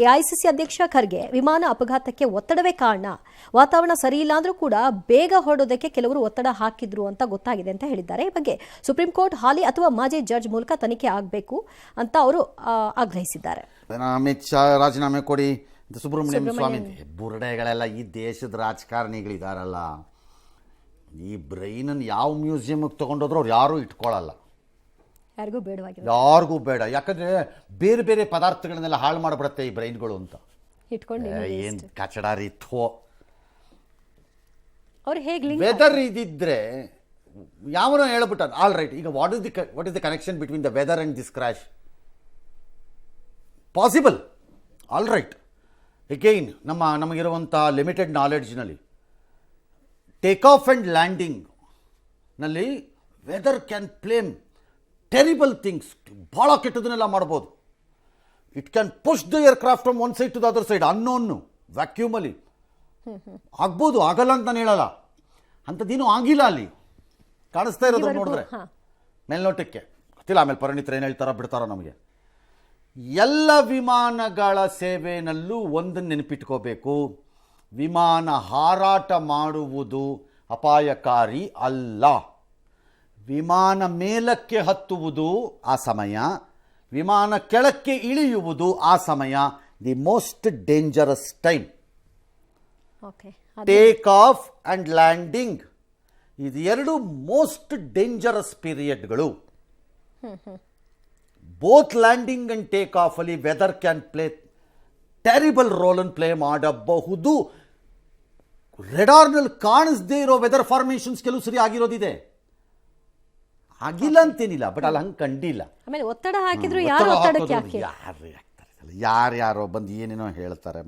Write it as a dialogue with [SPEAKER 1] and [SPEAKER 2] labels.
[SPEAKER 1] AICC ಅಧ್ಯಕ್ಷ ಖರ್ಗೆ ವಿಮಾನ ಅಪಘಾತಕ್ಕೆ ಒತ್ತಡವೇ ಕಾರಣ, ವಾತಾವರಣ ಸರಿ ಇಲ್ಲ ಅಂದ್ರೂ ಕೂಡ ಬೇಗ ಹೊರಡೋದಕ್ಕೆ ಕೆಲವರು ಒತ್ತಡ ಹಾಕಿದ್ರು ಅಂತ ಗೊತ್ತಾಗಿದೆ ಅಂತ ಹೇಳಿದ್ದಾರೆ. ಈ ಬಗ್ಗೆ ಸುಪ್ರೀಂ ಕೋರ್ಟ್ ಹಾಲಿ ಅಥವಾ ಮಾಜಿ ಜಡ್ಜ್ ಮೂಲಕ ತನಿಖೆ ಆಗಬೇಕು ಅಂತ ಅವರು ಆಗ್ರಹಿಸಿದ್ದಾರೆ.
[SPEAKER 2] ಅಮಿತ್ ಶಾ ರಾಜೀನಾಮೆ ಕೊಡಿ ಅಂತ ಸುಬ್ರಹ್ಮಣ್ಯಂ ಸ್ವಾಮಿ ಬುರುಡೆಗಳೆಲ್ಲ ಈ ದೇಶದ ರಾಜಕಾರಣಿಗಳಿದಾರಲ್ಲ, ಈ ಬ್ರೈನನ್ನು ಯಾವ ಮ್ಯೂಸಿಯಂಗೆ ತೊಗೊಂಡೋದ್ರು ಅವ್ರು ಯಾರೂ ಇಟ್ಕೊಳ್ಳಲ್ಲ, ಯಾರಿಗೂ ಬೇಡ. ಯಾಕಂದ್ರೆ ಬೇರೆ ಬೇರೆ ಪದಾರ್ಥಗಳನ್ನೆಲ್ಲ ಹಾಳು ಮಾಡಿಬಿಡುತ್ತೆ ಈ ಬ್ರೈನ್ಗಳು ಅಂತ ಏನು ಕಚಡಾರಿ ಥೋ. ವೆದರ್ ಇದಿದ್ರೆ ಯಾವನೋ ಹೇಳ್ಬಿಟ್ಟ ಆಲ್ ರೈಟ್. ಈಗ what is the connection between the weather and this crash? Possible, all right. Again ನಮಗಿರುವಂಥ ಲಿಮಿಟೆಡ್ ನಾಲೆಡ್ಜ್ನಲ್ಲಿ ಟೇಕ್ ಆಫ್ ಆ್ಯಂಡ್ ಲ್ಯಾಂಡಿಂಗ್ ನಲ್ಲಿ weather can play terrible things, ಭಾಳ ಕೆಟ್ಟದನ್ನೆಲ್ಲ ಮಾಡ್ಬೋದು. It can push the aircraft from one side to the other side, ಅನ್ನೋನ್ನು ವ್ಯಾಕ್ಯೂಮಲ್ಲಿ ಆಗ್ಬೋದು, ಆಗಲ್ಲ ಅಂತ ನಾನು ಹೇಳಲ್ಲ. ಅಂಥದ್ದೇನೂ ಆಗಿಲ್ಲ, ಅಲ್ಲಿ ಕಾಣಿಸ್ತಾ ಇರೋದು ನೋಡಿದ್ರೆ ಮೇಲ್ನೋಟಕ್ಕೆ ಗೊತ್ತಿಲ್ಲ. ಆಮೇಲೆ ಪರಿಣಿತರು ಏನು ಹೇಳ್ತಾರೋ ಬಿಡ್ತಾರೋ ನಮಗೆ. ಎಲ್ಲ ವಿಮಾನಗಳ ಸೇವೆಯಲ್ಲೂ ಒಂದನ್ನು ನೆನಪಿಟ್ಕೋಬೇಕು, ವಿಮಾನ ಹಾರಾಟ ಮಾಡುವುದು ಅಪಾಯಕಾರಿ ಅಲ್ಲ. ವಿಮಾನ ಮೇಲಕ್ಕೆ ಹತ್ತುವುದು ಆ ಸಮಯ, ವಿಮಾನ ಕೆಳಕ್ಕೆ ಇಳಿಯುವುದು ಆ ಸಮಯ the most dangerous time. Take off and landing ಇದು ಎರಡು ಮೋಸ್ಟ್ ಡೇಂಜರಸ್ ಪೀರಿಯಡ್ಗಳು. Both landing and take off ಅಲ್ಲಿ weather can play terrible role ಅನ್ನು ಪ್ಲೇ ಮಾಡಬಹುದು. ರೆಡಾರ್ನಲ್ಲಿ ಕಾಣಿಸದೇ ಇರೋ ವೆದರ್ ಫಾರ್ಮೇಷನ್ಸ್ ಕೆಲವು ಸರಿ ಆಗಿರೋದಿದೆ, ಆಗಿಲ್ಲ ಅಂತೇನಿಲ್ಲ, ಬಟ್ ಅಲ್ಲಿ ಹಂಗೆ ಕಂಡಿಲ್ಲ.
[SPEAKER 1] ಒತ್ತಡ ಹಾಕಿದ್ರು ಯಾರು
[SPEAKER 2] ಯಾರ್ಯಾರೋ ಬಂದು ಏನೇನೋ ಹೇಳ್ತಾರೆ.